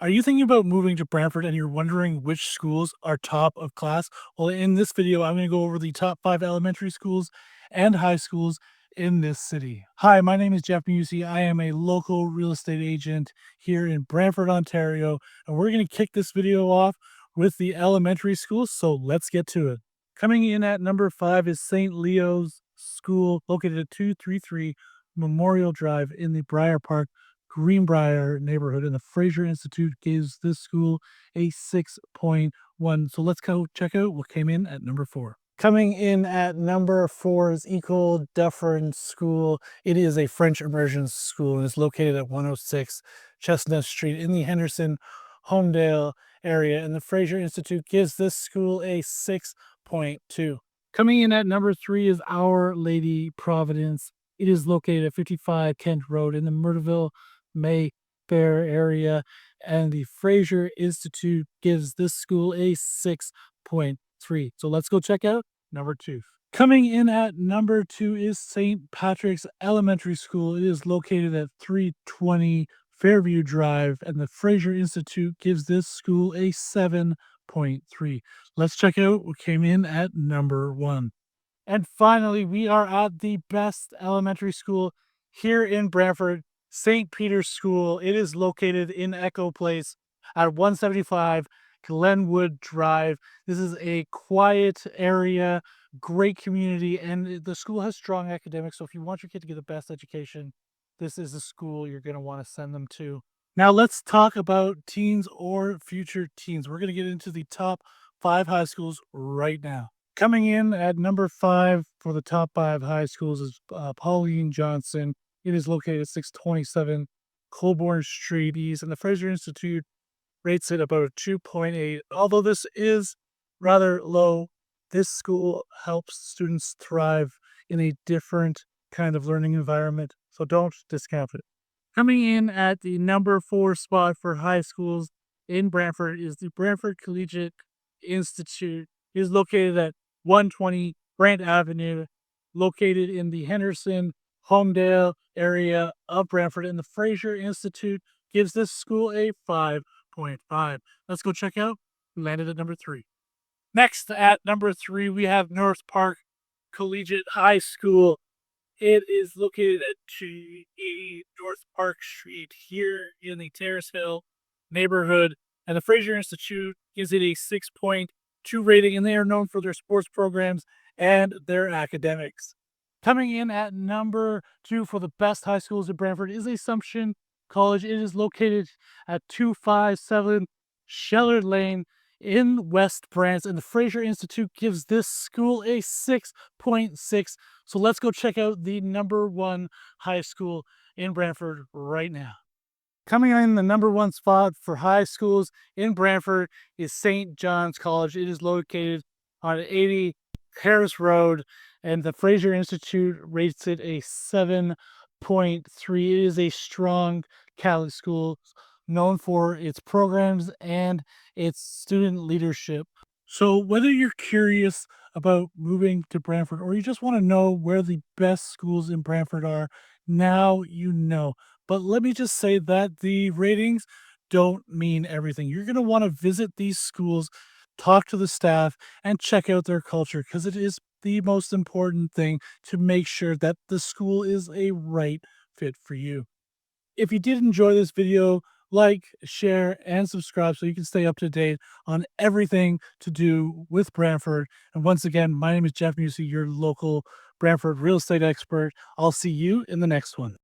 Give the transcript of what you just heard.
Are you thinking about moving to Brantford and you're wondering which schools are top of class? Well, in this video, I'm going to go over the top 5 elementary schools and high schools in this city. Hi, my name is Jeff.meiusi. I am a local real estate agent here in Brantford, Ontario, and we're going to kick this video off with the elementary schools. So let's get to it. Coming in at number 5 is St. Leo's School, located at 233 Memorial Drive in the Briar Park Greenbrier neighborhood, and the Fraser Institute gives this school a 6.1. So let's go check out what came in at number 4. Coming in at number 4 is Equal Dufferin School. It is a French immersion school and is located at 106 Chestnut Street in the Henderson, Homedale area, and the Fraser Institute gives this school a 6.2. Coming in at number 3 is Our Lady Providence. It is located at 55 Kent Road in the Murderville, Mayfair area, and the Fraser Institute gives this school a 6.3. So let's go check out number 2. Coming in at number 2 is St. Patrick's Elementary School. It is located at 320 Fairview Drive, and the Fraser Institute gives this school a 7.3. Let's check out what came in at number 1. And finally, we are at the best elementary school here in Brantford, St. Peter's School. It is located in Echo Place at 175 Glenwood Drive. This is a quiet area, great community, and the school has strong academics. So if you want your kid to get the best education, this is the school you're going to want to send them to. Now let's talk about teens or future teens. We're going to get into the top 5 high schools right now. Coming in at number 5 for the top 5 high schools is Pauline Johnson. It is located at 627 Colborne Street East, and the Fraser Institute rates it about a 2.8. Although this is rather low, this school helps students thrive in a different kind of learning environment, so don't discount it. Coming in at the number 4 spot for high schools in Brantford is the Brantford Collegiate Institute. It is located at 120 Brant Avenue, located in the Henderson, Homedale area of Brantford, and the Fraser Institute gives this school a 5.5. Let's go check out who landed at number 3. Next, at number 3, we have North Park Collegiate High School. It is located at 280 North Park Street here in the Terrace Hill neighborhood, and the Fraser Institute gives it a 6.2 rating, and they are known for their sports programs and their academics. Coming in at number 2 for the best high schools in Brantford is Assumption College. It is located at 257 Shellard Lane in West Brant, and the Fraser Institute gives this school a 6.6. So let's go check out the number 1 high school in Brantford right now. Coming in the number 1 spot for high schools in Brantford is St. John's College. It is located on 80 Harris Road, and the Fraser Institute rates it a 7.3. It is a strong Catholic school known for its programs and its student leadership. So whether you're curious about moving to Brantford or you just want to know where the best schools in Brantford are, now you know. But let me just say that the ratings don't mean everything. You're going to want to visit these schools, talk to the staff, and check out their culture, because it is the most important thing to make sure that the school is a right fit for you. If you did enjoy this video, like, share, and subscribe so you can stay up to date on everything to do with Brantford. And once again, my name is Jeff.meiusi, your local Brantford real estate expert. I'll see you in the next one.